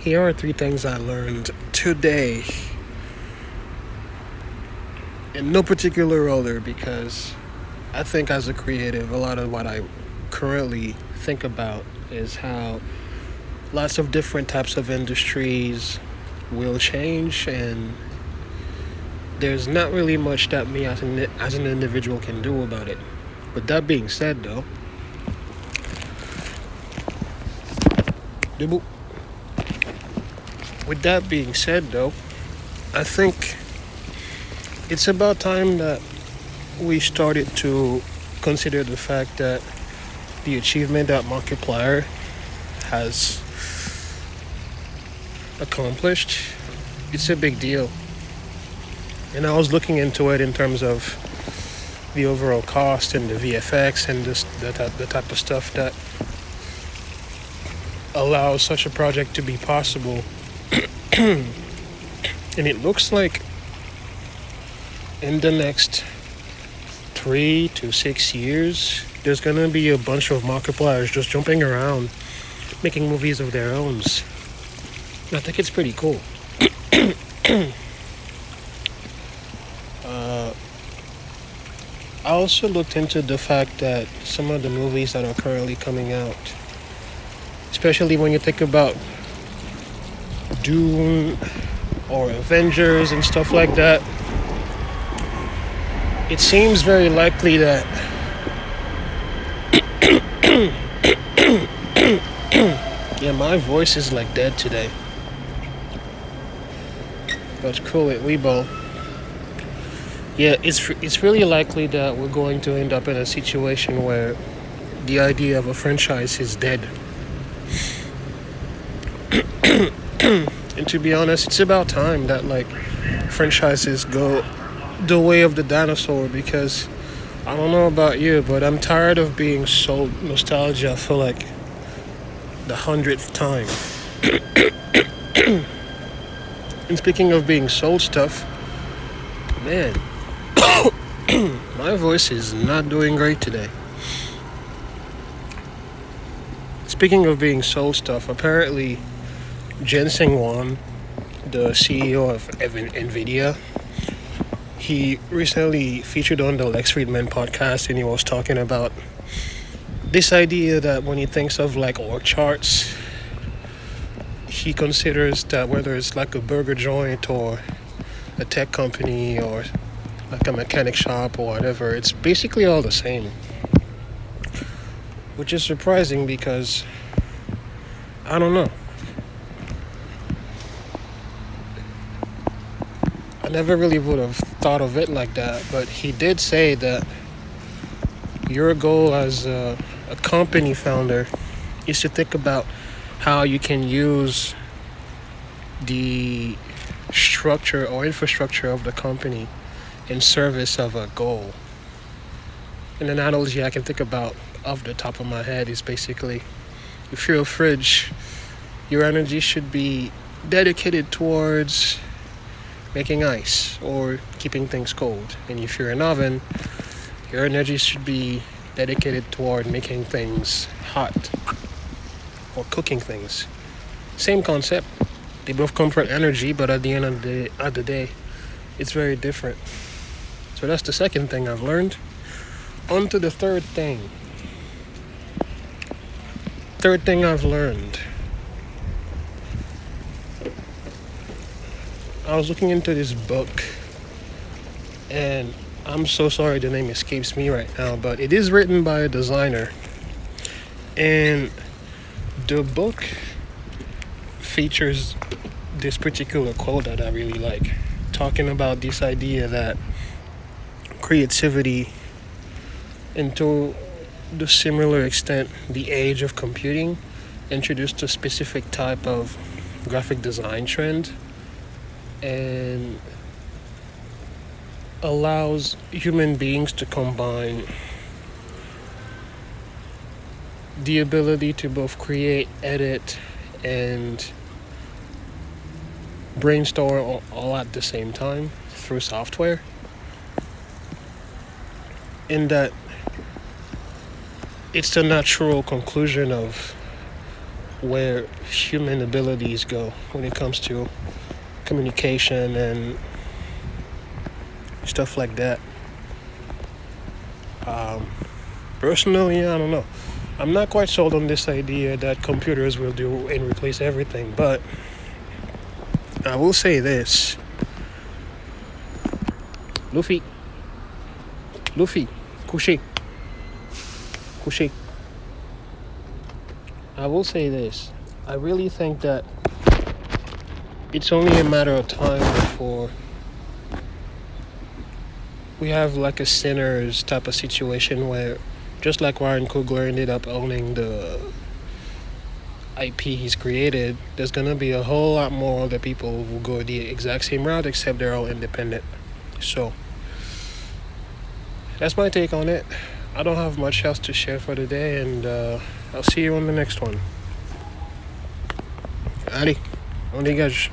here are three things I learned today. In no particular order, because I think as a creative, a lot of what I currently think about is how lots of different types of industries will change, and there's not really much that me as an individual can do about it. But that being said, though, with that being said, though, I think it's about time that we started to consider the fact that the achievement that Markiplier has accomplished, it's a big deal. And I was looking into it in terms of the overall cost and the VFX and the type of stuff that allows such a project to be possible. And it looks like in the next 3 to 6 years, there's gonna be a bunch of Markipliers just jumping around, making movies of their own. I think it's pretty cool. I also looked into the fact that some of the movies that are currently coming out, especially when you think about Dune or Avengers and stuff like that, it seems very likely that yeah, my voice is like dead today. That's cool at Weibo. Yeah, it's really likely that we're going to end up in a situation where the idea of a franchise is dead. And to be honest, it's about time that franchises go the way of the dinosaur, because I don't know about you, but I'm tired of being sold nostalgia for like the 100th time. And speaking of being sold stuff, man, my voice is not doing great today. Speaking of being sold stuff, apparently Jensen Huang, the CEO of NVIDIA, he recently featured on the Lex Friedman podcast, and he was talking about this idea that when he thinks of like org charts, he considers that whether it's like a burger joint or a tech company or like a mechanic shop or whatever, it's basically all the same. Which is surprising because, I don't know, I never really would have thought of it like that, but he did say that your goal as a company founder is to think about how you can use the structure or infrastructure of the company in service of a goal. And an analogy I can think about off the top of my head is basically, if you're a fridge, your energy should be dedicated towards making ice or keeping things cold. And if you're an oven, your energy should be dedicated toward making things hot or cooking things. Same concept. They both come from energy, but at the end of the day, it's very different. So that's the second thing I've learned. On to the third thing. Third thing I've learned. I was looking into this book, and I'm so sorry the name escapes me right now, but it is written by a designer. And the book features this particular quote that I really like, talking about this idea that creativity, and to the similar extent, the age of computing, introduced a specific type of graphic design trend and allows human beings to combine the ability to both create, edit, and brainstorm all at the same time through software. In that it's the natural conclusion of where human abilities go when it comes to communication and stuff like that. Um, Personally, I don't know. I'm not quite sold on this idea that computers will do and replace everything, but I will say this. Luffy, couché, couché. I will say this. I really think that it's only a matter of time before we have like a Sinners type of situation where, just like Ryan Coogler ended up owning the IP he's created, there's gonna be a whole lot more other people who go the exact same route, except they're all independent. So that's my take on it. I don't have much else to share for today, and I'll see you on the next one. Allez, on dégage.